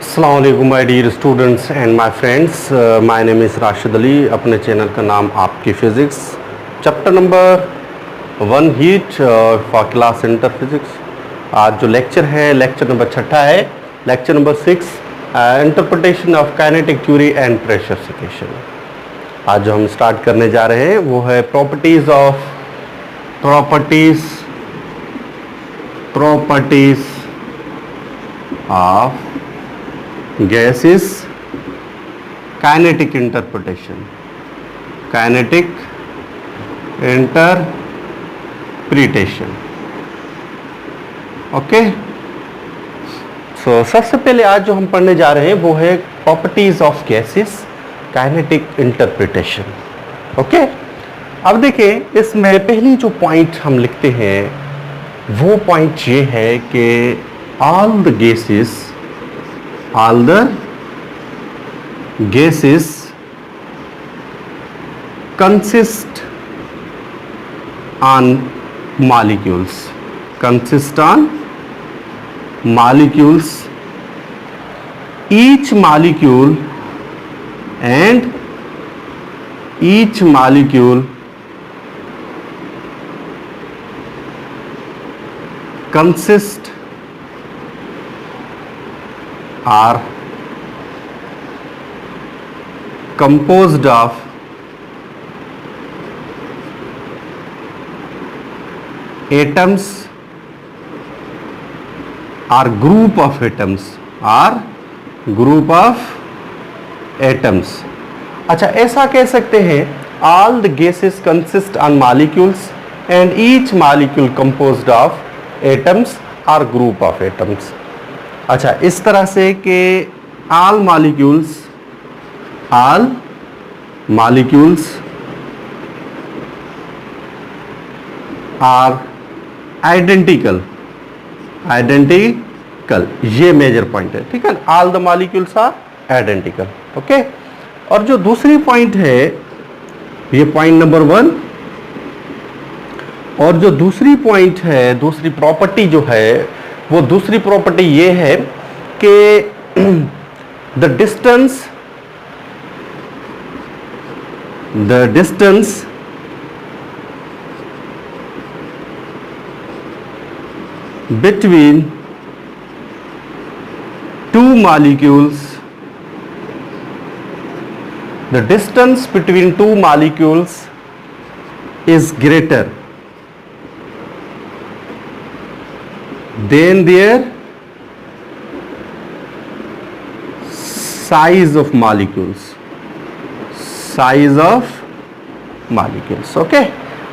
अस्सलाम वालेकुम my dear students and my friends, my name is Rashid Ali. अपने चैनल का नाम आपकी physics, chapter number 1 heat for class inter physics. आज जो लेक्चर है लेक्चर नंबर 6 है, lecture number 6 interpretation of kinetic theory and pressure situation. आज जो हम स्टार्ट करने जा रहे हैं वो है properties of gases, kinetic interpretation, okay. So सबसे पहले आज जो हम पढ़ने जा रहे हैं वो है properties of gases, kinetic interpretation. Okay, अब देखिए इसमें पहली जो पॉइंट हम लिखते हैं वो पॉइंट ये है कि all the gases consist on molecules, each molecule consist are composed of atoms or group of atoms। अच्छा, ऐसा कह सकते हैं all the gases consist on molecules and each molecule composed of atoms or group of atoms। अच्छा, इस तरह से कि all molecules are identical, ये मेजर पॉइंट है, ठीक है। all the molecules are identical, okay. और जो दूसरी पॉइंट है ये पॉइंट नंबर 1, और जो दूसरी पॉइंट है, दूसरी प्रॉपर्टी जो है वो दूसरी प्रॉपर्टी ये है कि the distance between two molecules is greater than their size of molecules, okay.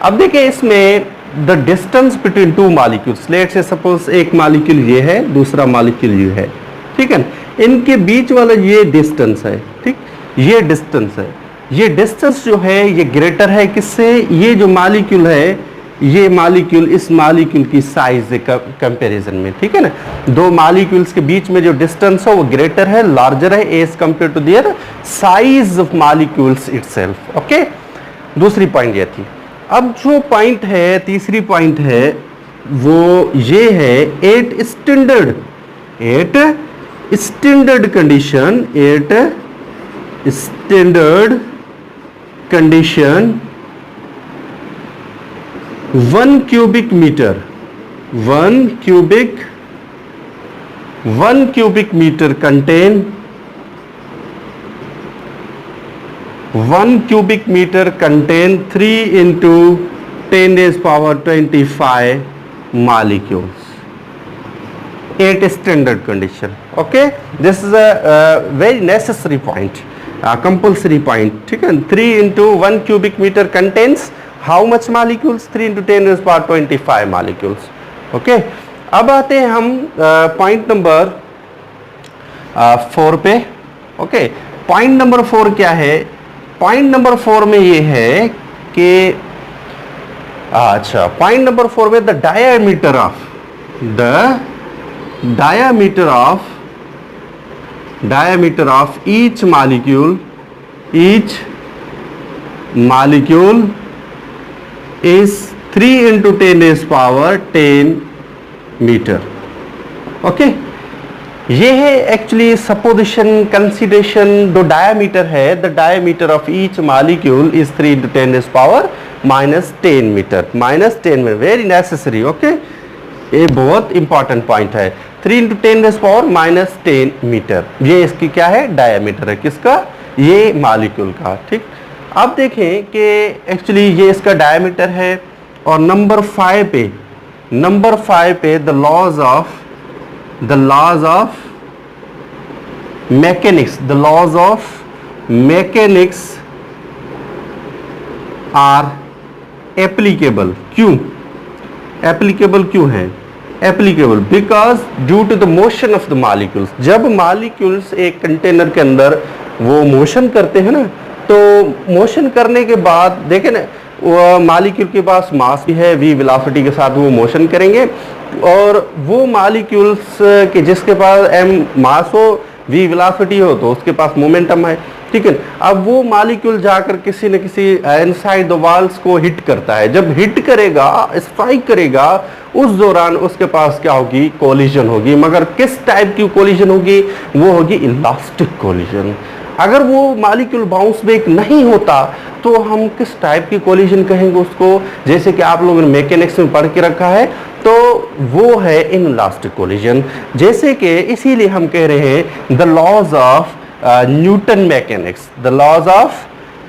अब देखिए इसमें the distance between two molecules, let's suppose एक मॉलिक्यूल ये है, दूसरा मॉलिक्यूल ये है, ठीक है। इनके बीच वाला ये डिस्टेंस है, ठीक, ये डिस्टेंस है। ये डिस्टेंस जो है ये ग्रेटर है किससे? ये जो मॉलिक्यूल है, ये मॉलिक्यूल इस मॉलिक्यूल की साइज के कंपैरिजन में, ठीक है ना। दो मॉलिक्यूल्स के बीच में जो डिस्टेंस है वो ग्रेटर है, लार्जर है as compare to their size of molecules itself, okay. दूसरी पॉइंट ये थी। अब जो पॉइंट है, तीसरी पॉइंट है वो ये है at standard condition 1 cubic meter contain 3 into 10 raised power 25 molecules at standard condition, okay। this is a very necessary point, compulsory point, ठीक है। 3 into 1 cubic meter contains how much molecules? 3 into 10 raised power 25 molecules, okay। अब आते हैं हम point number 4 पे, okay. Point number 4 क्या है? Point number 4 में ये है कि अच्छा, पॉइंट नंबर 4 में the diameter of each molecule is 3 into 10 raised power 10 meter, okay। ये है एक्चुअली सपोजिशन कंसिडरेशन। जो डायमीटर है, the diameter of each molecule is 3 × 10⁻⁻10 metre, -10 metre, very necessary. Okay, ये बहुत इंपॉर्टेंट पॉइंट है। 3 × 10⁻⁻10 मीटर, ये इसकी क्या है, डायमीटर है, किसका, ये मॉलिक्यूल का। ठीक, अब देखें कि एक्चुअली ये इसका डायमीटर है। और नंबर 5 पे the laws of mechanics are applicable. क्यों एप्लीकेबल, क्यों है applicable? Because due to the motion of the molecules. जब मॉलिक्यूल्स एक कंटेनर के अंदर वो मोशन करते हैं ना, तो मोशन करने के बाद देखें ना, वो मॉलिक्यूल के पास मास भी है, v वेलोसिटी के साथ वो मोशन करेंगे। और वो मॉलिक्यूल्स के जिसके पास m मास हो, v वेलोसिटी हो, तो उसके पास मोमेंटम है। ठीक है, अब वो मॉलिक्यूल जाकर किसी न किसी इनसाइड द वॉल्स को हिट करता है। जब हिट करेगा, स्ट्राइक करेगा, उस दौरान उसके पास क्या होगी, कोलिजन होगी। मगर किस टाइप की कोलिजन होगी, वो होगी इलास्टिक कोलिजन। अगर वो मॉलिक्यूल बाउंस बैक नहीं होता तो हम किस टाइप की कोलिजन कहेंगे उसको? जैसे कि आप लोगों ने मैकेनिक्स में पढ़ के रखा है, तो वो है इनइलास्टिक कोलिजन। जैसे कि इसीलिए हम कह रहे हैं the laws of Newton mechanics, the laws of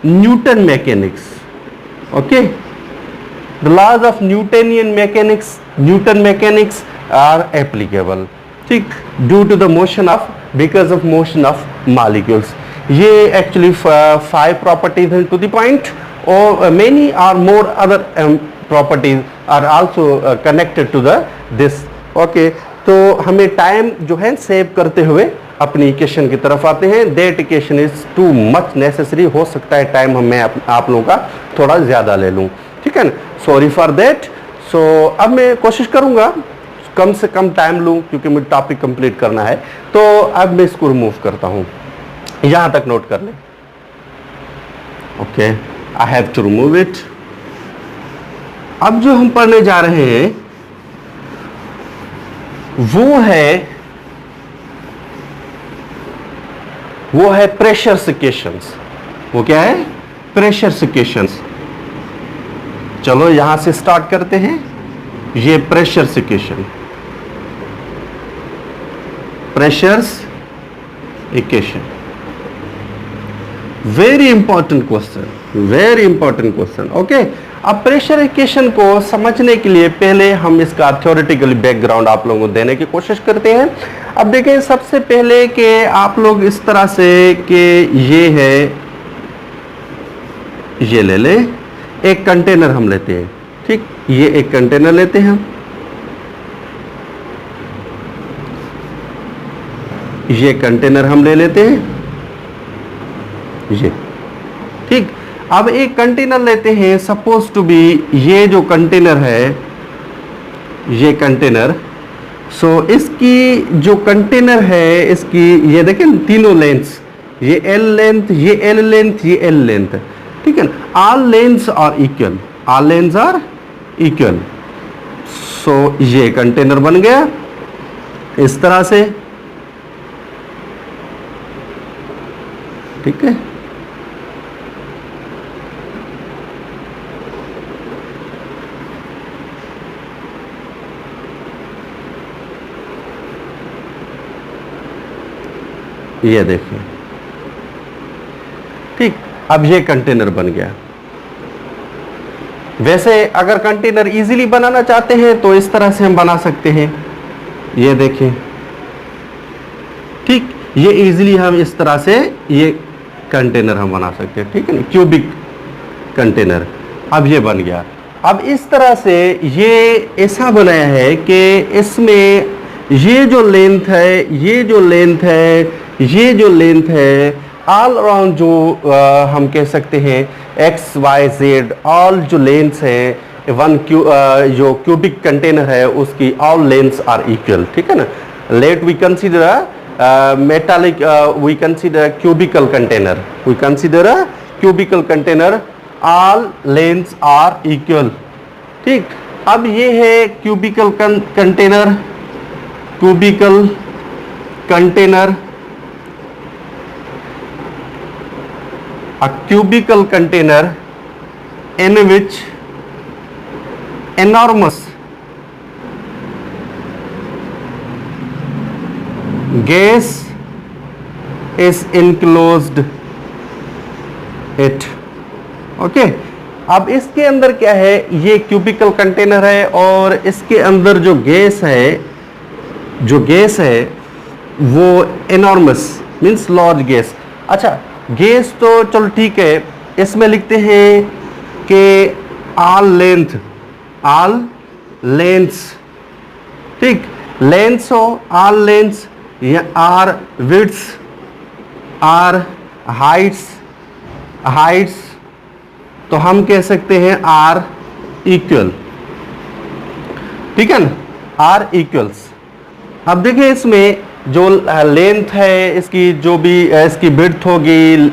Newton mechanics. Okay, the laws of Newtonian mechanics are applicable. ठीक, due to the motion of, because of motion of molecules. ये एक्चुअली 5 प्रॉपर्टीज हैं टू द पॉइंट, और many are more other properties are also connected to the this. Okay, तो हमें time जो है save करते हुए अपनी इक्वेशन की तरफ आते हैं। That equation is too much necessary. हो सकता है टाइम मैं आप लोगों का थोड़ा ज्यादा ले लूं, ठीक है ना, सॉरी फॉर दैट। सो अब मैं कोशिश करूंगा कम से कम टाइम लूं, क्योंकि मुझे टॉपिक कंप्लीट करना है। तो अब मैं इसको रिमूव करता हूं, यहां तक नोट कर लें। Okay, I have to remove it. अब जो हम पढ़ने जा रहे हैं वो है प्रेशर इक्वेशंस। वो क्या है, प्रेशर इक्वेशंस। चलो यहां से स्टार्ट करते हैं। ये pressure equation, pressures equation, very important question. Okay, अब प्रेशर इक्वेशन को समझने के लिए पहले हम इसका थ्योरेटिकली बैकग्राउंड आप लोगों को देने की कोशिश करते हैं। अब देखें, सबसे पहले कि आप लोग इस तरह से कि ये है, ये ले ले, एक कंटेनर हम लेते हैं। ठीक, ये एक कंटेनर लेते हैं हम, ये कंटेनर हम ले लेते हैं, ये ठीक। अब एक कंटेनर लेते हैं, सपोज टू बी ये जो कंटेनर है, ये कंटेनर। सो इसकी जो कंटेनर है, इसकी ये देखें तीनों लेंथ्स, ये एल लेंथ, ये एल लेंथ, ये एल लेंथ, ठीक है। All lengths are equal, all lengths are equal. So ये कंटेनर बन गया इस तरह से, ठीक है। ये देखिए, ठीक। अब ये कंटेनर बन गया। वैसे अगर कंटेनर इजीली बनाना चाहते हैं तो इस तरह से हम बना सकते हैं, ये देखिए, ठीक। ये इजीली हम इस तरह से ये कंटेनर हम बना सकते हैं, ठीक है ना, क्यूबिक कंटेनर। अब ये बन गया। अब इस तरह से ये ऐसा बनाया है कि इसमें ये जो लेंथ है, ये जो लेंथ है, ये जो लेंथ है, ऑल अराउंड जो हम कह सकते हैं एक्स वाई जेड, ऑल जो लेंथ्स हैं वन जो क्यूबिक कंटेनर है उसकी ऑल लेंथ्स आर इक्वल, ठीक है ना। Let we consider metallic, we consider cubical container, we consider a cubical container, all lengths are equal, ठीक। अब ये है cubical container, cubical container, a cubical container in which enormous gas is enclosed it. Okay, अब इसके अंदर क्या है, ये क्यूबिकल कंटेनर है और इसके अंदर जो गैस है वो एनॉर्मस मींस लार्ज गैस. अच्छा, गैस तो चलो ठीक है, इसमें लिखते हैं कि ऑल लेंथ्स, ठीक, लेंथ्स हो, ऑल लेंथ्स या आर विड्थ्स, आर हाइट्स, तो हम कह सकते हैं आर इक्वल, ठीक है ना, आर इक्वल्स. अब देखिए इसमें जो लेंथ है इसकी, जो भी इसकी विड्थ होगी,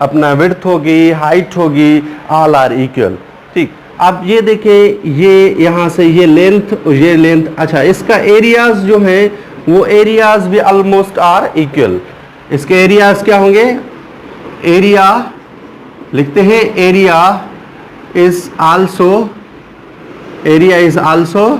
अपना विड्थ होगी, हाइट होगी, ऑल आर इक्वल. ठीक, अब ये देखें, ये यहाँ से ये लेंथ, अच्छा इसका एरियाज जो है वो एरियाज भी ऑलमोस्ट आर इक्वल. इसके एरियाज क्या होंगे, एरिया लिखते हैं, एरिया इज आल्सो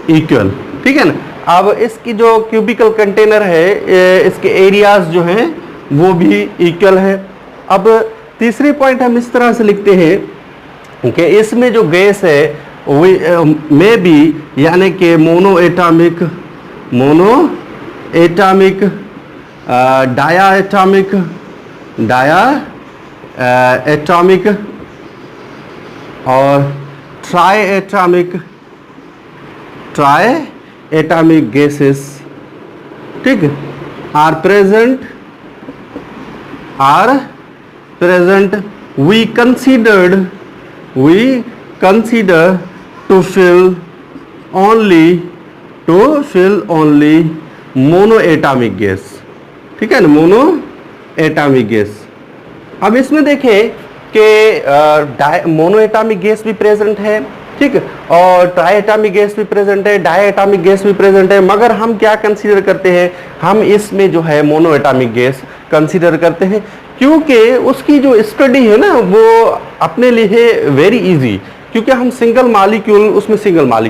इक्वल, ठीक है ना. अब इसकी जो क्यूबिकल कंटेनर है, इसके एरियाज जो हैं वो भी इक्वल है. अब तीसरी पॉइंट हम इस तरह से लिखते हैं कि इसमें जो गैस है में भी, यानी कि मोनो एटॉमिक, डायाटॉमिक और ट्राई-एटॉमिक गैसेस, ठीक, are present. We consider to fill only monoatomic gas, ठीक है ना, मोनोएटॉमिक गैस. अब इसमें देखें कि मोनोएटॉमिक गैस भी प्रेजेंट है, ठीक, और ट्राइएटॉमिक गैस भी प्रेजेंट है, डाइएटॉमिक गैस भी प्रेजेंट है, मगर हम क्या कंसीडर करते हैं, हम इसमें जो है मोनोएटॉमिक गैस कंसीडर करते हैं, क्योंकि उसकी जो स्टडी है ना वो अपने लिए वेरी इजी, क्योंकि हम सिंगल मॉलिक्यूल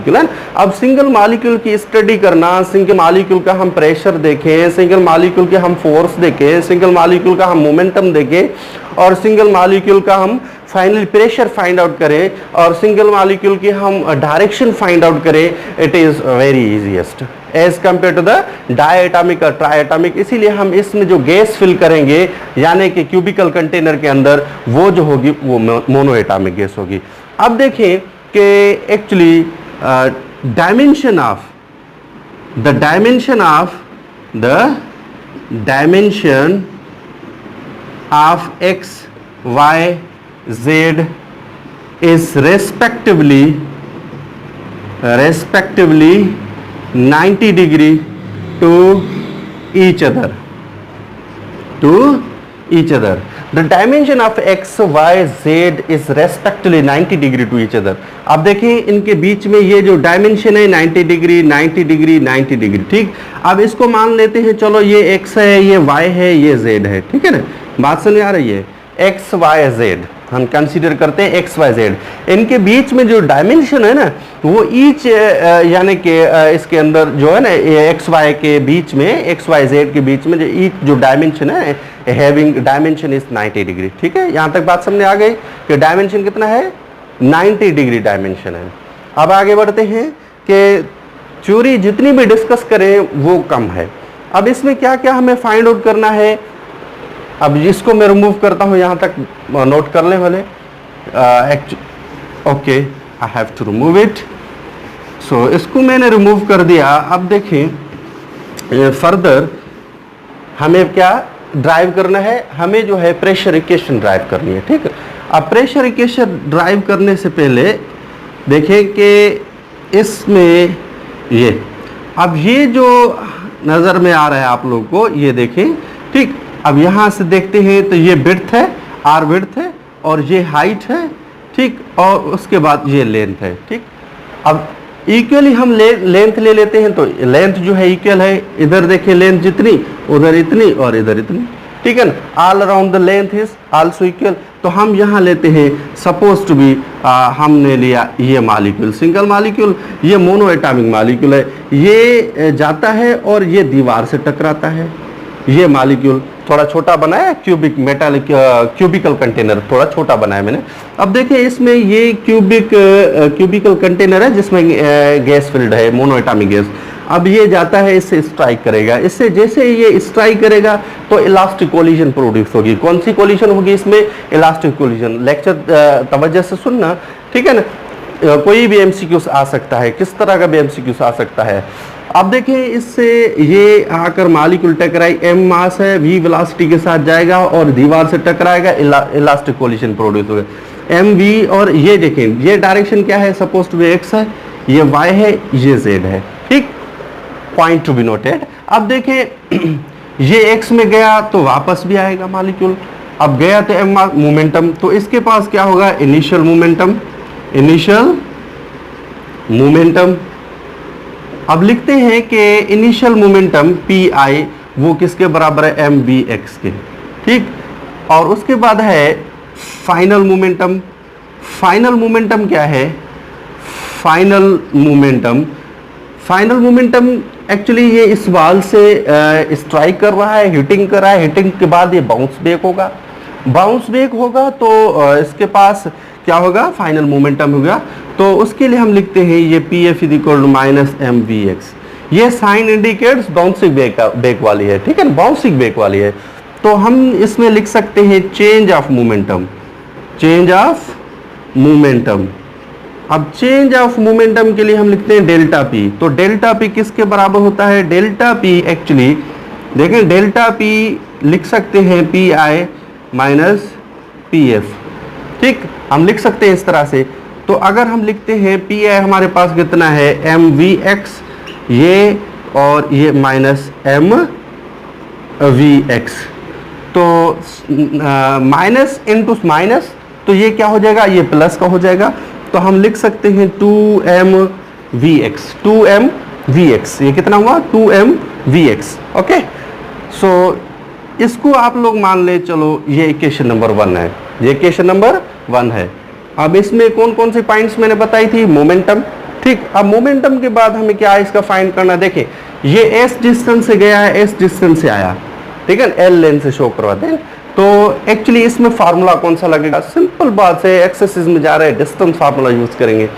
है. अब सिंगल मॉलिक्यूल की स्टडी करना, सिंगल मॉलिक्यूल का हम प्रेशर देखें, सिंगल मॉलिक्यूल के हम फोर्स देखें, सिंगल मॉलिक्यूल का हम मोमेंटम देखें, और सिंगल मॉलिक्यूल का हम फाइनल प्रेशर फाइंड आउट करें, और सिंगल मॉलिक्यूल की हम डायरेक्शन फाइंड आउट करें, it is very easiest as compare to the diatomic और ट्राइएटॉमिक. इसीलिए हम इसमें जो गैस फिल करेंगे, यानी कि क्यूबिकल कंटेनर के अंदर, वो जो होगी वो मोनोएटॉमिक गैस होगी. अब देखें कि actually dimension of x, y, z is respectively 90 degree to each other. The dimension of x, y, z is respectively 90 degree to each other. अब देखिए इनके बीच में ये जो डायमेंशन है 90 डिग्री, 90 डिग्री, 90 डिग्री, ठीक. अब इसको मान लेते हैं, चलो ये x है, ये y है, ये z है, ठीक है ना, बात समझ आ रही है. x, y, z हम कंसीडर करते हैं, x, y, z. इनके बीच में जो डायमेंशन है ना वो ईच, यानी कि इसके अंदर जो है ना x, y के बीच में, x, y, z के बीच में जो ईच जो डायमेंशन है, हैविंग डायमेंशन इज 90 डिग्री, ठीक है. यहाँ तक बात समझ आ गई कि डायमेंशन कितना है, 90 डिग्री डायमेंशन है. अब आगे बढ़ते हैं कि थ्योरी जितनी भी डिस्कस करें वो कम है. अब इसमें क्या क्या हमें फाइंड आउट करना है. अब इसको मैं रिमूव करता हूं, यहां तक नोट कर लें भले. Okay, I have to remove it. So इसको मैंने रिमूव कर दिया. अब देखें फर्दर हमें क्या ड्राइव करना है, हमें जो है प्रेशर इक्वेशन ड्राइव करनी है, ठीक है. अब प्रेशर इक्वेशन ड्राइव करने से पहले देखें कि इसमें ये, अब ये जो नज़र में आ रहा है आप लोगों को, ये देखें, ठीक. अब यहाँ से देखते हैं तो ये विड्थ है, आर विड्थ है, और ये हाइट है, ठीक, और उसके बाद ये लेंथ है, ठीक. अब इक्वली हम लेंथ ले लेते हैं, तो लेंथ जो है इक्वल है, इधर देखिए लेंथ जितनी, उधर इतनी और इधर इतनी, ठीक है ना, all around the length is also equal. तो हम यहाँ लेते हैं सपोज टू बी, हमने लिया ये मॉलिक्यूल सिंगल मॉलिक्यूल, ये मोनो एटॉमिक मॉलिक्यूल है, ये जाता है और ये दीवार से टकराता है। ये मॉलिक्यूल थोड़ा छोटा बनाया, क्यूबिकल कंटेनर थोड़ा छोटा बनाया मैंने। अब देखिए इसमें ये क्यूबिकल कंटेनर है जिसमें गैस फिल्ड है, मोनो एटॉमिक गैस। अब ये जाता है, इससे स्ट्राइक करेगा, इससे जैसे ये स्ट्राइक करेगा तो इलास्टिक कोलिजन प्रोड्यूस होगी। कौन सी कोलिजन होगी इसमें? Elastic collision. लेक्चर तवज्जो से सुनना, ठीक है ना। कोई भी एमसीक्यूज आ सकता है, किस तरह का भी एमसीक्यूज आ सकता है। अब देखिए इससे ये आकर मॉलिक्यूल टकराई, m मास है, v वेलोसिटी के साथ जाएगा और दीवार से टकराएगा, इलास्टिक कोलिजन प्रोड्यूस होगा, m v। और ये देखें, ये डायरेक्शन क्या है? सपोज टू बी x है, ये y है, ये z है, ठीक, पॉइंट टू बी नोटेड। अब देखें ये x में गया तो वापस भी आएगा मॉलिक्यूल, अब गया तो m मोमेंटम, तो इसके पास क्या होगा? Initial momentum. अब लिखते हैं कि इनिशियल मोमेंटम पी आई वो किसके बराबर है? एम बी एक्स के, ठीक। और उसके बाद है फाइनल मोमेंटम। फाइनल मोमेंटम क्या है? फाइनल मोमेंटम एक्चुअली ये इस वाल से स्ट्राइक कर रहा है, हिटिंग कर रहा है, हिटिंग के बाद ये बाउंस बैक होगा तो इसके पास क्या होगा? फाइनल मोमेंटम होगा। तो उसके लिए हम लिखते हैं ये P F is equal to minus M V X. ये साइन इंडिकेट्स बाउंसिंग बैक वाली है, ठीक है ना, बाउंसिंग बैक वाली है। तो हम इसमें लिख सकते हैं चेंज ऑफ मोमेंटम। अब चेंज ऑफ मोमेंटम के लिए हम लिखते हैं डेल्टा पी। तो डेल्टा पी किसके बराबर होता है? डेल्टा पी एक्चुअली देखें, डेल्टा पी लिख सकते हैं P I minus P F, ठीक, हम लिख सकते हैं इस तरह से। तो अगर हम लिखते हैं पी आई हमारे पास कितना है? एम वी एक्स, ये और ये माइनस एम वी एक्स, तो माइनस इंटू माइनस, तो ये क्या हो जाएगा? ये प्लस का हो जाएगा। तो हम लिख सकते हैं 2m vx, ये कितना हुआ? 2m vx, okay. सो इसको आप लोग मान ले, चलो ये इक्वेशन नंबर 1 है, ये इक्वेशन नंबर 1 है। अब इसमें कौन कौन सी पॉइंट्स मैंने बताई थी? मोमेंटम, ठीक। अब मोमेंटम के बाद हमें क्या इसका फाइंड करना? देखें ये s डिस्टेंस से गया है, s डिस्टेंस से आया, ठीक है, l लेंथ से शो करवाते हैं। तो एक्चुअली इसमें फार्मूला कौन सा लगेगा? सिंपल बात है, एक्सरसाइज में जा रहे हैं, डिस्टेंस फार्मूला यूज करेंगे।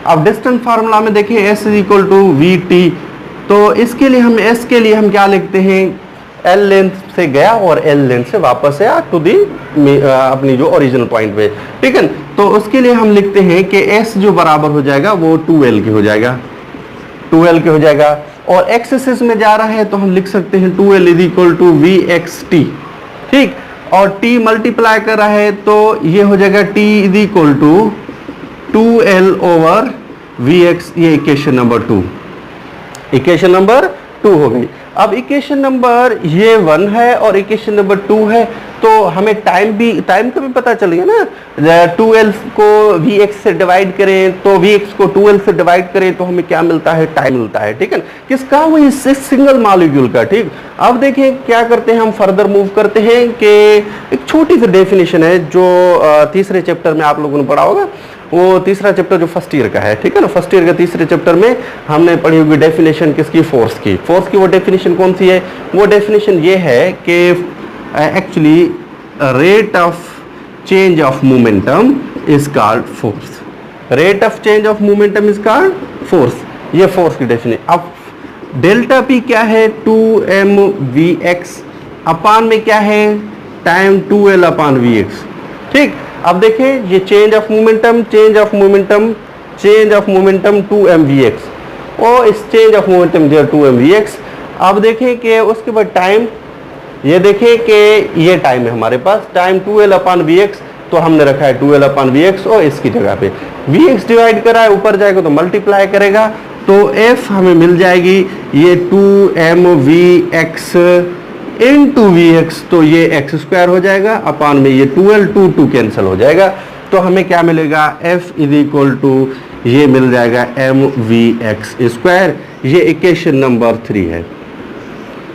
अब डिस्टेंस फार्मूला में देखिए s is equal to V T. तो इसके लिए हम s के लिए हम क्या लिखते हैं? l लेंथ से गया और l लेंथ से वापस आया टू दी अपनी जो ओरिजिनल पॉइंट पे, ठीक है। तो उसके लिए हम लिखते हैं कि s जो बराबर हो जाएगा वो 2l के हो जाएगा, और x एक्सिस में जा रहा है तो हम लिख सकते हैं 2l is equal to V X T, ठीक। और t मल्टीप्लाई कर रहा है तो ये हो जाएगा t is equal to 2l over V X. ये इक्वेशन नंबर 2 हो गई। अब इक्वेशन नंबर ये 1 है और इक्वेशन नंबर 2 है, तो हमें टाइम का भी पता चल गया ना। 2l को vx से डिवाइड करें तो vx को 2l से डिवाइड करें तो हमें क्या मिलता है? टाइम मिलता है, ठीक है। किसका? वही सिंगल मॉलिक्यूल का, ठीक। अब देखिए क्या करते हैं, हम फर्दर मूव करते हैं कि एक छोटी सी डेफिनेशन है जो तीसरे चैप्टर में आप लोगों ने पढ़ा होगा। वो तीसरा चैप्टर जो फर्स्ट ईयर का है, ठीक है ना, फर्स्ट ईयर का तीसरे चैप्टर में हमने पढ़ी होगी डेफिनेशन किसकी? फोर्स की वो डेफिनेशन कौन सी है? वो डेफिनेशन ये है कि actually rate of change of momentum is called force. Rate of change of momentum is called force, ये फोर्स की डेफिनेशन। अब डेल्टा पी क्या है? 2m vx, अपान में क्या है? टाइम 2l अपान vx, ठीक। अब देखें ये change of momentum 2m vx, और इस change of momentum 2m vx। अब देखें कि उसके बाद टाइम, ये देखें कि ये टाइम है हमारे पास, टाइम 2l अपान vx, तो हमने रखा है 2l अपान vx और इसकी जगह पे vx डिवाइड करा है, ऊपर जाएगा तो मल्टीप्लाई करेगा, तो f हमें मिल जाएगी ये 2m vx इंटू vx, तो ये एक्स स्क्वायर हो जाएगा, अपान में ये 2l 2 कैंसिल हो जाएगा, तो हमें क्या मिलेगा? f इज इक्वल टू ये मिल जाएगा mvx²। ये इक्वेशन नंबर 3 है।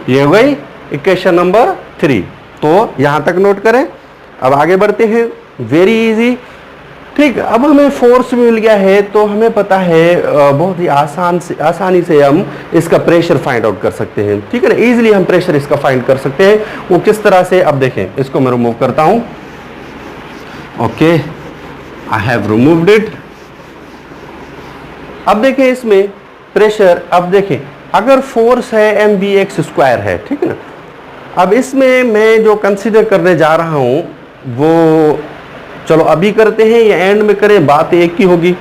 ये हो गई इक्वेशन नंबर 3। तो यहां तक नोट करें। अब आगे बढ़ते हैं। Very easy. ठीक, अब हमें फोर्स मिल गया है तो हमें पता है बहुत ही आसानी से हम इसका प्रेशर फाइंड आउट कर सकते हैं। ठीक है ना, इजीली हम प्रेशर इसका फाइंड कर सकते हैं। वो किस तरह से, अब देखें, इसको मैं रिमूव करता हूं। Okay, I have removed it. अब देखें इसमें प्रेशर, अब देखें अगर फोर्स है mvx² है, ठीक है ना। अब इसमें मैं जो कंसीडर करने जा रहा हूं वो, चलो अभी करते हैं या एंड में करें, बात एक ही होगी।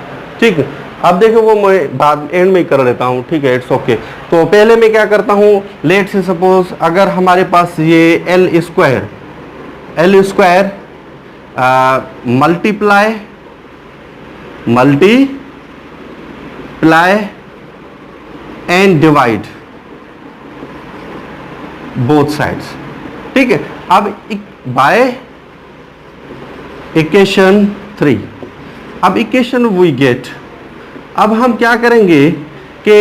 ठीक है, अब देखो वो मैं बाद एंड में ही कर लेता हूँ। ठीक है, इट्स ओके। तो पहले मैं क्या करता हूँ, लेट से सपोज अगर हमारे पास ये L² multiply and divide both sides. ठीक है, अब बाय इक्वेशन 3, अब इक्वेशन वी गेट, अब हम क्या करेंगे कि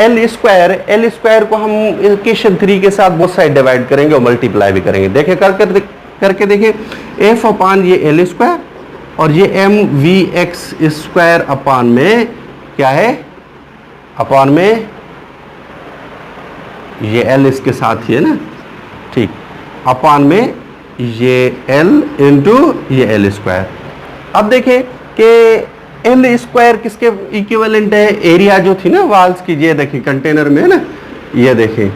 L² को हम इक्वेशन 3 के साथ बोथ साइड डिवाइड करेंगे और मल्टीप्लाई भी करेंगे। देखें करके देखें, F अपान ये L² और ये mvx² अपान में क्या है, अपान में ये L इसके साथ ही है ना। ठीक, अपान में ये L इंटू ये L²। अब देखें कि L² किसके इक्विवेलेंट है, एरिया जो थी ना वाल्स की, ये देखें कंटेनर में है ना, ये देखें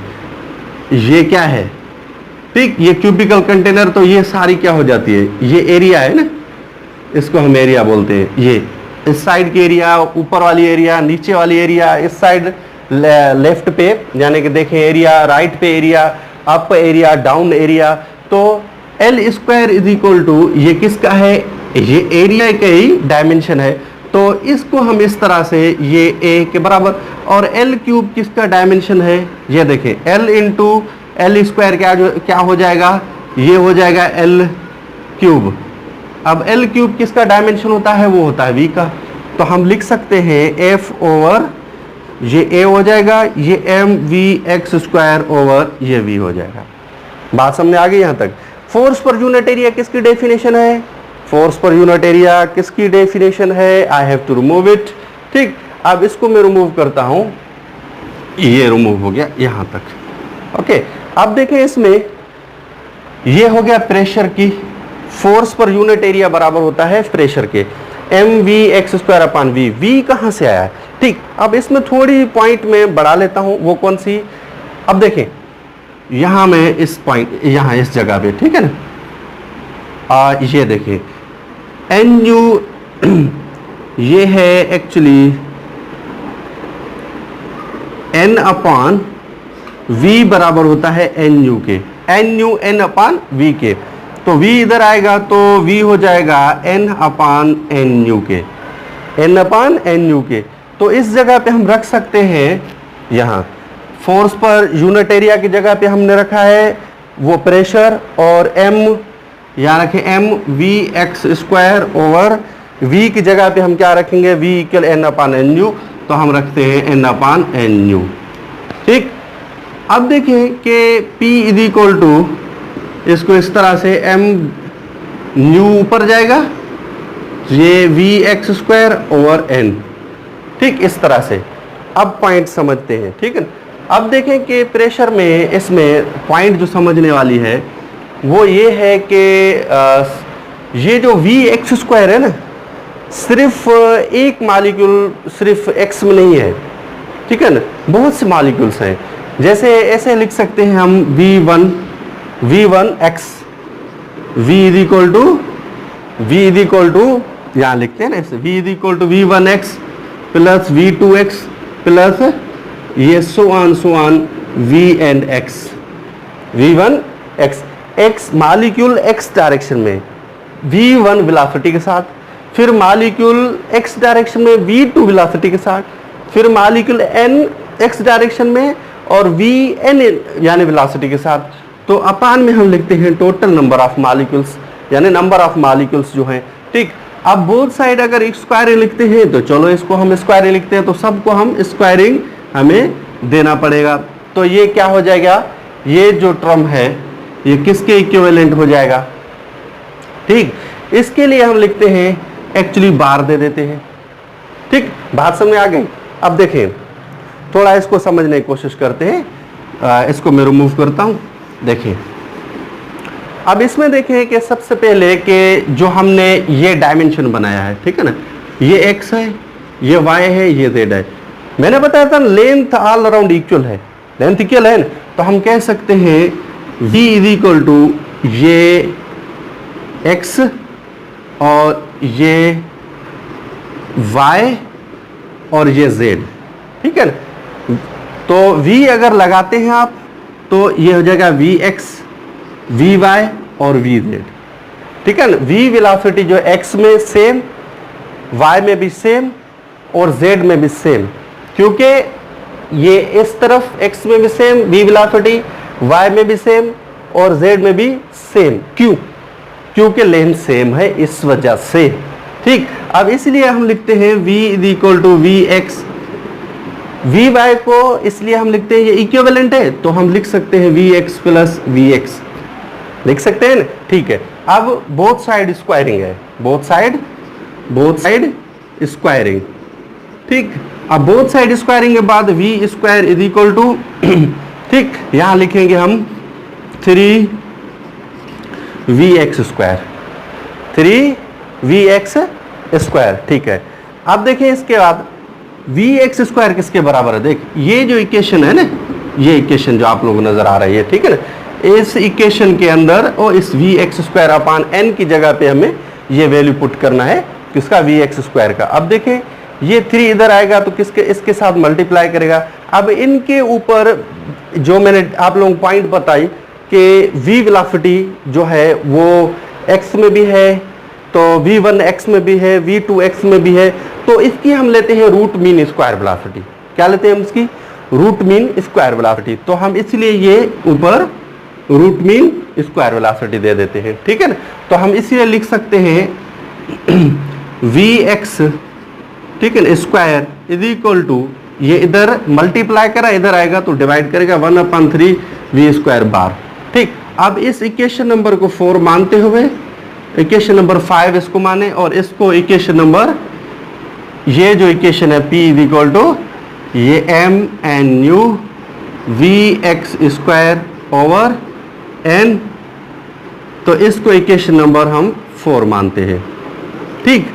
ये क्या है। ठीक, ये क्यूबिकल कंटेनर, तो ये सारी क्या हो जाती है, ये एरिया है ना, इसको हम एरिया बोलते हैं। ये इस साइड की एरिया, ऊपर वाली एरिया, नीचे वाली एरिया, इस साइड लेफ्ट पे यानी कि देखें एरिया, राइट पे area, up area, down area. तो L² इज इक्वल टू, ये किसका है, ये एरिया का ही डायमेंशन है। तो इसको हम इस तरह से, ये A के बराबर, और L³ किसका डायमेंशन है, ये देखें L इंटू L² क्या हो जाएगा, ये हो जाएगा L³। अब L³ किसका डायमेंशन होता है, वो होता है V का। तो हम लिख सकते हैं F ओवर ये A हो जाएगा, ये mvx² ओवर ये V हो जाएगा। बात समझ आ गई यहां तक। फोर्स पर यूनिट एरिया किसकी डेफिनेशन है, फोर्स पर यूनिट एरिया किसकी डेफिनेशन है, I have to remove it. ठीक, अब इसको मैं रिमूव करता हूं, ये रिमूव हो गया यहां तक। ओके, अब देखें इसमें ये हो गया प्रेशर की, फोर्स पर यूनिट एरिया बराबर होता है प्रेशर के, mvx² अपान V। V कहां से आया है। ठीक, अब इसमें थोड़ी पॉइंट में बढ़ा लेता हूं, वो कौन सी, अब देखें यहां मैं इस पॉइंट, यहां इस जगह पे, ठीक है ना, ये देखें NU ये है एक्चुअली N अपान V बराबर होता है NU के, NU N अपान V के। तो V इधर आएगा तो V हो जाएगा N अपान NU के, N अपान NU के। तो इस जगह पे हम रख सकते हैं, यहाँ फोर्स पर यूनिट एरिया की जगह पे हमने रखा है वो प्रेशर, और M यहाँ रखें mvx² ओवर V की जगह पे हम क्या रखेंगे, V इक्वल N अपान NU। तो हम रखते हैं N अपान NU। ठीक, अब देखें कि P इज इक्वल टू, इसको इस तरह से mu ऊपर जाएगा, ये vx² ओवर N। ठीक, इस तरह से अब पॉइंट समझते हैं। ठीक है, अब देखें कि प्रेशर में इसमें पॉइंट जो समझने वाली है वो ये है कि ये जो vx² है ना, सिर्फ एक मॉलिक्यूल सिर्फ x में नहीं है। ठीक है ना, बहुत से मॉलिक्यूल्स हैं। जैसे ऐसे लिख सकते हैं हम v1x, v is equal to यहाँ लिखते हैं ना ऐसे, v is equal to v1x plus v2x plus ये so on v and x, v1x, x molecule x direction में v1 वेलोसिटी के साथ, फिर मॉलिक्यूल x डायरेक्शन में v2 वेलोसिटी के साथ, फिर मॉलिक्यूल n x डायरेक्शन में और vn यानी वेलोसिटी के साथ। तो अपान में हम लिखते हैं टोटल नंबर ऑफ मॉलिक्यूल्स, यानी नंबर ऑफ मॉलिक्यूल्स जो हैं। ठीक, अब बोथ साइड अगर स्क्वायरिंग लिखते हैं तो चलो इसको हम स्क्वायरिंग लिखते हैं, तो सबको हम स्क्वायरिंग हमें देना पड़ेगा। तो ये क्या हो जाएगा, ये जो टर्म है ये किसके इक्विवेलेंट हो जाएगा, ठीक। इसके लिए हम लिखते हैं एक्चुअली बार दे देते हैं, ठीक। बात समझ में आ गई। अब देखें थोड़ा इसको समझने की कोशिश करते हैं, इसको मैं रिमूव करता हूं। देखिए अब इसमें देखें कि सबसे पहले कि जो हमने ये डायमेंशन बनाया है, ठीक है ना, ये x है, ये y है, ये z है। मैंने बताया था लेंथ ऑल अराउंड इक्वल है, लेंथ इक्वल है ना, तो हम कह सकते हैं v इज इक्वल टू ये x और ये y और ये z, ठीक है ना। तो v अगर लगाते हैं आप तो ये हो जाएगा vx, vy और vz, ठीक है ना। v वेलोसिटी जो x में सेम, y में भी सेम और z में भी सेम, क्योंकि ये इस तरफ x में भी सेम v वेलोसिटी, y में भी सेम और z में भी सेम। क्यों? क्योंकि लेंथ सेम है, इस वजह से, ठीक। अब इसलिए हम लिखते हैं v is equal to V X, V Y को इसलिए हम लिखते हैं ये इक्विवेलेंट है, तो हम लिख सकते हैं V X plus V X, लिख सकते हैं ना, ठीक है। अब बोथ साइड स्क्वायरिंग है, बोथ साइड स्क्वायरिंग, ठीक। अब बोथ साइड स्क्वायरिंग के बाद V square is equal to, ठीक, यहां लिखेंगे हम 3 V X square, 3 V X square, ठीक है। अब देखिए इसके बाद वी एक्स स्क्वायर किसके बराबर है, देख ये जो इक्वेशन है ना, ये इक्वेशन जो आप लोगों को नजर आ रही है, ठीक है ना, इस इक्वेशन के अंदर और इस V X square upon N की जगह पे हमें ये वैल्यू पुट करना है किसका, वी एक्स स्क्वायर का। अब देखें ये 3 इधर आएगा तो किसके, इसके साथ मल्टीप्लाई करेगा। अब इनके ऊपर जो मैंने आप लोगों को पॉइंट बताई कि वी वेलोसिटी जो है वो एक्स में भी है, तो v1 x में भी है, v2 x में भी है, तो इसकी हम लेते हैं रूट मीन स्क्वायर वेलोसिटी। क्या लेते हैं हम इसकी, रूट मीन स्क्वायर वेलोसिटी। तो हम इसलिए ये ऊपर रूट मीन स्क्वायर वेलोसिटी दे देते हैं, ठीक है ना। तो हम इसलिए लिख सकते हैं vx, ठीक है ना, स्क्वायर इज इक्वल टू, ये इधर मल्टीप्लाई करा, इधर आएगा तो डिवाइड करेगा 1/3 वी स्क्वायर बार, ठीक। अब इस इक्वेशन नंबर को 4 मानते हुए इक्वेशन नंबर 5 इसको माने, और इसको इक्वेशन नंबर, ये जो इक्वेशन है p इज इक्वल टू ये m N U V X square over n, तो इसको इक्वेशन नंबर हम 4 मानते हैं, ठीक।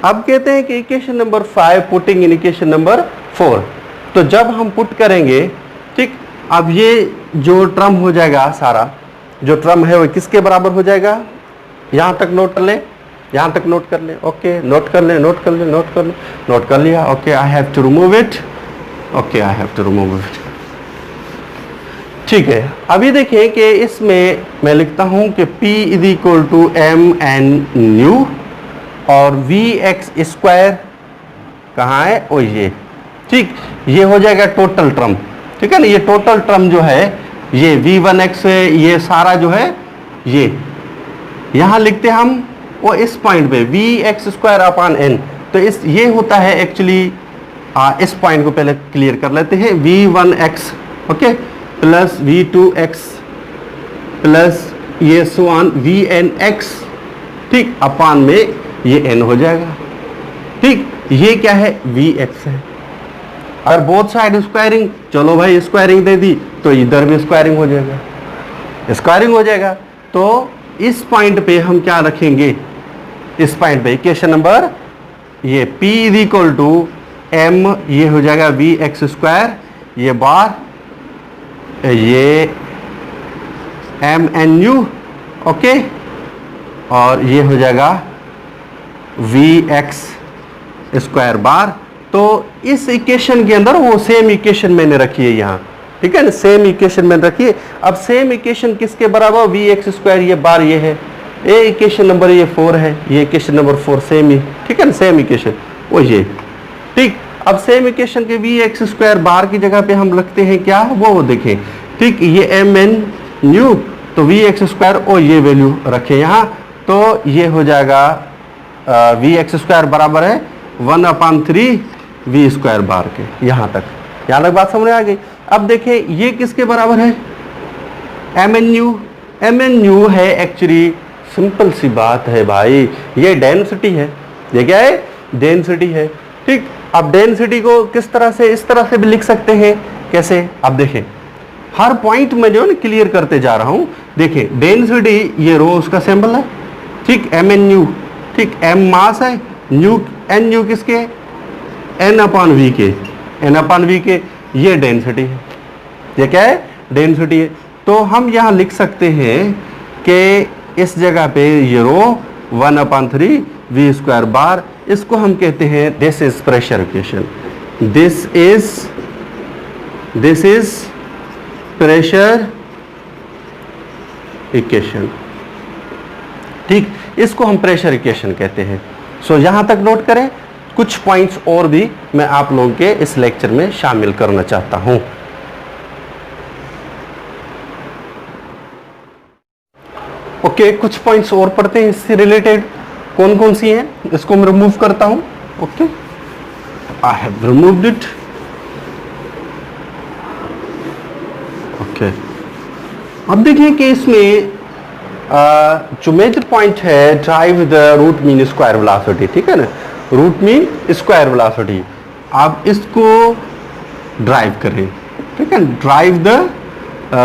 अब कहते हैं कि equation number 5 putting in equation number 4, तो जब हम पुट करेंगे, ठीक, अब ये जो टर्म हो जाएगा, सारा जो टर्म है वो किसके बराबर हो जाएगा, यहां तक नोट कर ले, यहां तक नोट कर ले, ओके, नोट कर ले, नोट कर ले, नोट कर ले, नोट कर लिया, okay, I have to remove it, okay, I have to remove it, ठीक है। अभी देखिए कि इसमें मैं लिखता हूं कि p is equal to M N nu और वी एक्स स्क्वायर कहाँ है, ओ ये, ठीक, ये हो जाएगा टोटल टर्म, ठीक है ना। ये टोटल टर्म जो है ये v1x है, ये सारा जो है ये यहां लिखते हम वो इस पॉइंट पे V X square upon N, तो इस ये होता है एक्चुअली, इस पॉइंट को पहले क्लियर कर लेते हैं, v1x, okay, plus v2x plus ये सो वी एन एक्स, ठीक, अपान में ये n हो जाएगा, ठीक। ये क्या है, vx है। अगर बोथ साइड स्क्वायरिंग, चलो भाई स्क्वायरिंग दे दी तो इधर भी स्क्वायरिंग हो जाएगा, स्क्वायरिंग हो जाएगा। तो इस पॉइंट पे हम क्या रखेंगे, इस पॉइंट पे इक्वेशन नंबर ये p is equal to m, ये हो जाएगा वी एक्स स्क्वायर, ये बार ये एम एन यू, ओके, और ये हो जाएगा वी एक्स स्क्वायर बार। तो इस इक्वेशन के अंदर वो सेम इक्वेशन मैंने रखी है यहाँ, ठीक है ना, सेम इक्वेशन मैंने रखी है। अब सेम इक्वेशन किसके बराबर, वी एक्स स्क्वायर, ये बार ये है, ये इक्वेशन नंबर ये 4 है, ये इक्वेशन नंबर 4 सेम ही, ठीक है ना, सेम इक्वेशन वो ये, ठीक। अब सेम इक्वेशन के वी एक्स स्क्वायर बार की जगह पे हम रखते हैं क्या, वो देखें, ठीक, ये एम एन न्यू, तो वी एक्स स्क्वायर और ये वैल्यू रखें यहाँ, तो ये हो जाएगा वी एक्स स्क्वायर बराबर है 1/3 वी स्क्वायर बार के। यहाँ तक बात समझ आ गई। अब देखिए ये किसके बराबर है, एम एन यू है एक्चुअली, सिंपल सी बात है भाई, ये डेंसिटी है, ये क्या है, डेंसिटी है। ठीक, अब डेंसिटी को किस तरह से, इस तरह से भी लिख सकते हैं, कैसे, अब देखें हर पॉइंट में जो है ना क्लियर करते जा रहा हूं। देखिए डेंसिटी, ये रो उसका सिंबल है, ठीक, एम एन यू, ठीक, एम मास है, न्यू एन यू किसके, एन अपॉन वी के, एन अपॉन वी के, ये डेंसिटी है, ये क्या है, डेंसिटी है। तो हम यहाँ लिख सकते हैं कि इस जगह पे ये रो 1/3 वी स्क्वायर बार, इसको हम कहते हैं, this is pressure equation, this is pressure equation. ठीक, इसको हम प्रेशर इक्वेशन कहते हैं। सो यहां तक नोट करें, कुछ पॉइंट्स और भी मैं आप लोगों के इस लेक्चर में शामिल करना चाहता हूं। ओके, कुछ पॉइंट्स और पढ़ते हैं इससे रिलेटेड, कौन कौन सी हैं, इसको मैं रिमूव करता हूं। Okay, I have removed it. Okay, अब देखिए कि इसमें जो मेजर पॉइंट है, derive the root mean square velocity, ठीक है ना, रूट मीन स्क्वायर वेलोसिटी, आप इसको ड्राइव करें, ठीक है, derive the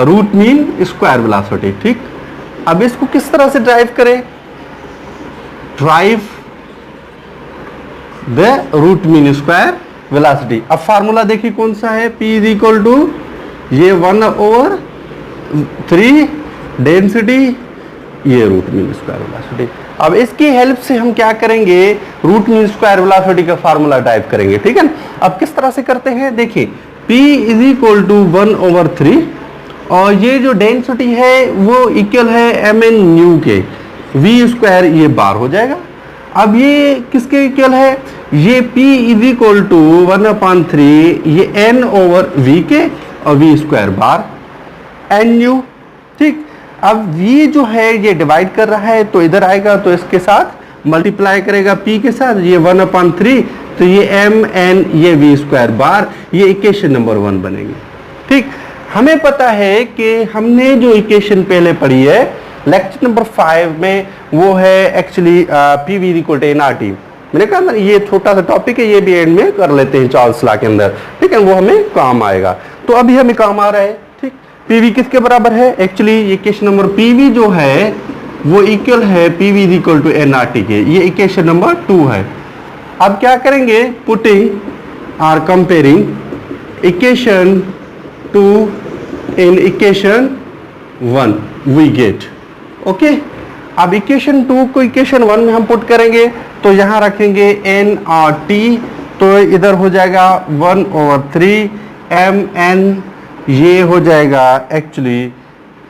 root mean square velocity. ठीक, अब इसको किस तरह से ड्राइव करें, derive the root mean square velocity. अब फार्मूला देखिए कौन सा है, P इज इक्वल टू ये 1/3 डेंसिटी, ये रूट मीन स्क्वायर वेलोसिटी। अब इसकी हेल्प से हम क्या करेंगे, रूट मीन स्क्वायर वेलोसिटी का फार्मूला टाइप करेंगे, ठीक है ना। अब किस तरह से करते हैं, देखिए P इज इक्वल टू 1/3 और ये जो डेंसिटी है वो इक्वल है एम एन न्यू के, वी स्क्वायर ये बार हो जाएगा। अब ये किसके इक्वल है, ये P इज इक्वल टू 1/3 ये n/v के और V square bar N U. ठीक, अब v जो है ये डिवाइड कर रहा है तो इधर आएगा तो इसके साथ मल्टीप्लाई करेगा p के साथ, ये 1/3 तो ये m n ये v स्क्वायर बार, ये इक्वेशन नंबर 1 बनेगी। ठीक, हमें पता है कि हमने जो इक्वेशन पहले पढ़ी है लेक्चर नंबर 5 में, वो है actually PV equal to nRT। मैंने कहा ना ये छोटा सा टॉपिक है, ये भी एंड में कर लेते हैं चार्ल्स लॉ के अंदर, ठीक है, वो हमें काम आएगा। तो अभी हमें काम आ रहा है, ठीक, PV किसके बराबर है, एक्चुअली इक्वेशन नंबर PV जो है वो इक्वल है PV is equal to nRT के, ये इक्वेशन नंबर 2 है। अब क्या करेंगे, putting or comparing equation 2 in equation 1 we get. Okay, अब इक्वेशन 2 को इक्वेशन 1 में हम पुट करेंगे तो यहां रखेंगे nRT, तो इधर हो जाएगा 1/3 mn, ये हो जाएगा actually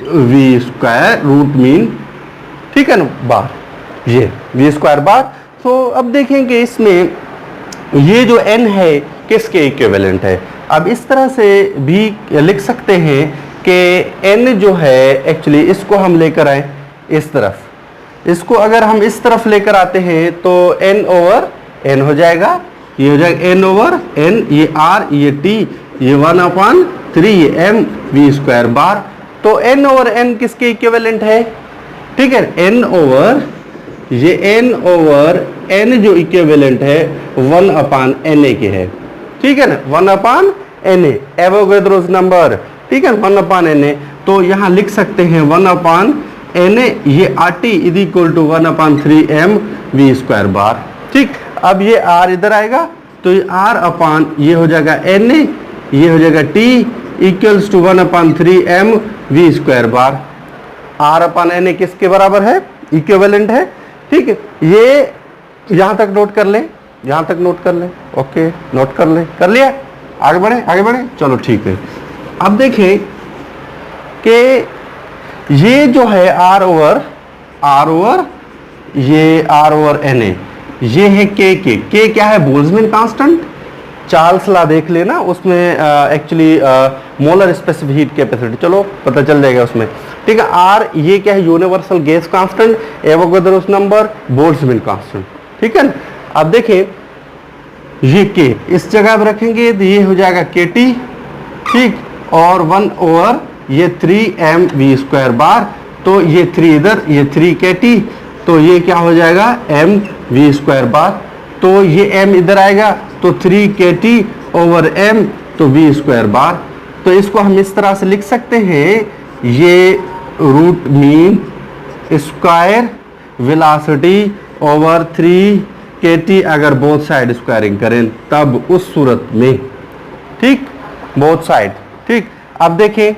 V square root mean, ठीक है ना, बार, ये वी स्क्वायर बार। तो अब देखेंगे इसमें ये जो n है किसके इक्विवेलेंट है। अब इस तरह से भी लिख सकते हैं कि n जो है एक्चुअली इसको हम लेकर आए इस तरफ, इसको अगर हम इस तरफ लेकर आते हैं तो n/n हो जाएगा, ये हो जाएगा n/n, ये r ये t, ये 1/3 ये m v स्क्वायर बार। तो n/n किसके इक्विवेलेंट है, ठीक है, ये n/n जो इक्विवेलेंट है 1/na के है, ठीक है ना, 1/na एवोगैड्रोस नंबर, ठीक है, 1/na। तो यहाँ लिख सकते हैं 1/na, ये RT is equal to 1/3 m v square bar. ठीक, अब ये r इधर आएगा तो ये r/, ये हो जाएगा na, ये हो जाएगा t equals to 1/3 m v square bar. r/na किसके बराबर है, इक्विवेलेंट है। ठीक है, ये यहां तक नोट कर लें, यहां तक नोट कर लें। ओके, नोट कर लें, कर लिया, आगे बढ़े, चलो ठीक है। अब देखें कि ये जो है ये r/na, ये है k क्या है, बोल्ट्जमैन कांस्टेंट। चार्ल्स लॉ देख लेना, उसमें actually molar specific heat capacity, चलो पता चल जाएगा उसमें, ठीक है। r ये क्या है, universal gas constant, Avogadro's number, Boltzmann constant, ठीक है ना। अब देखें ये के इस जगह पे रखेंगे तो ये हो जाएगा के टी, ठीक, और 1 ये 3mv² बार, तो ये 3 इधर, ये 3 के टी, तो ये क्या हो जाएगा mv² बार, तो ये m इधर आएगा तो 3 के टी ओवर m, तो v² बार। तो इसको हम इस तरह से लिख सकते हैं, ये root mean square velocity over 3 के टी अगर बोथ साइड स्क्वायरिंग करें तब उस सूरत में, ठीक, बोथ साइड, ठीक। अब देखें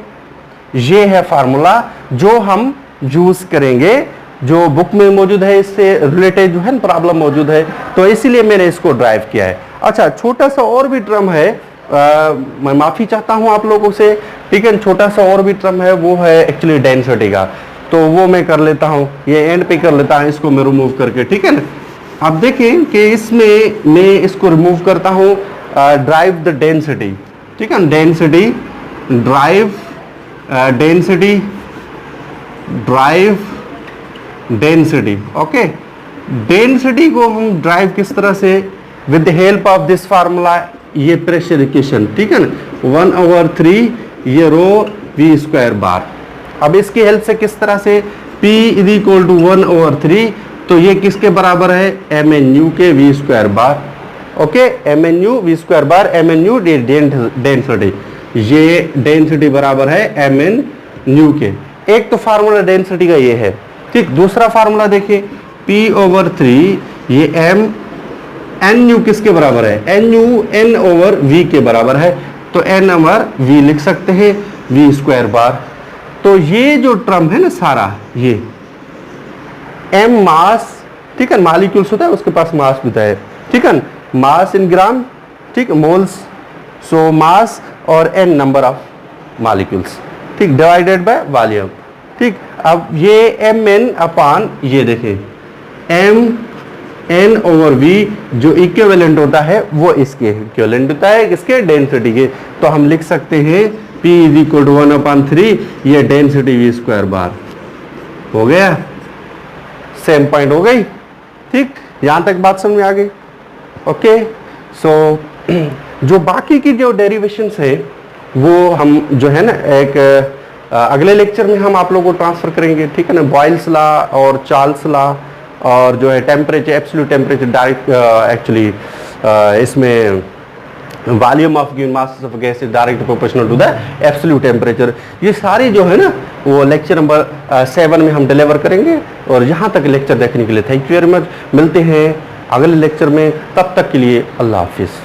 ये है फार्मूला जो हम यूज करेंगे, जो बुक में मौजूद है, इससे रिलेटेड जो है प्रॉब्लम मौजूद है, तो इसीलिए मैंने इसको ड्राइव किया है। अच्छा, छोटा सा और भी टर्म है, मैं माफी चाहता हूं आप लोगों से, ठीक है, छोटा सा और भी टर्म है, वो है एक्चुअली डेंसिटी का, तो वो मैं कर लेता हूं, ये एंड पे कर लेता हूं, इसको मैं रिमूव करके, ठीक है ना। अब देखें कि इसमें मैं इसको रिमूव करता हूं, ड्राइव द डेंसिटी, ठीक है, density, drive density, drive density, okay. Density को हम ड्राइव किस तरह से, with the help of this formula, ये प्रेशर इक्वेशन, ठीक है ना, 1/3 ये रो v² बार। अब इसकी हेल्प से किस तरह से, P = 1/3, तो ये किसके बराबर है, mnu के v² बार, ओके, mnu v² बार, mnu डेंसिटी, ये डेंसिटी बराबर है mnu के। एक तो फार्मूला डेंसिटी का ये है, ठीक। दूसरा फार्मूला देखिए, P/3 ये m nu किसके बराबर है, nu n/v के बराबर है, तो n/v लिख सकते हैं v² बार। तो ये जो टर्म है ना सारा, ये m मास, ठीक है, मॉलिक्यूल्स होता है, उसके पास मास भी होता है, ठीक है, मास इन ग्राम, ठीक, मोल्स, सो मास और n नंबर ऑफ मॉलिक्यूल्स, ठीक, डिवाइडेड बाय वॉल्यूम, ठीक। अब ये mn/, ये देखें mn/v जो इक्विवेलेंट होता है वो इसके इक्विवेलेंट होता है, इसके डेंसिटी के, तो हम लिख सकते हैं P = 1/3 ये डेंसिटी v² बार हो गया, सेम पॉइंट हो गई, ठीक, यहां तक बात समझ में आ गई, ओके। सो जो बाकी की जो डेरिवेशंस है वो हम जो है ना एक अगले लेक्चर में हम आप लोगों को ट्रांसफर करेंगे, ठीक है ना, बॉयल्स लॉ और चार्ल्स लॉ, और जो है temperature, absolute temperature, direct actually इसमें volume of given mass of gas is direct proportional to the absolute temperature, ये सारी जो है ना वो लेक्चर नंबर 7 में हम डिलीवर करेंगे। और यहाँ तक लेक्चर देखने के लिए थैंक यू वेरी मच, मिलते हैं अगले लेक्चर में, तब तक के लिए अल्लाह हाफिज़।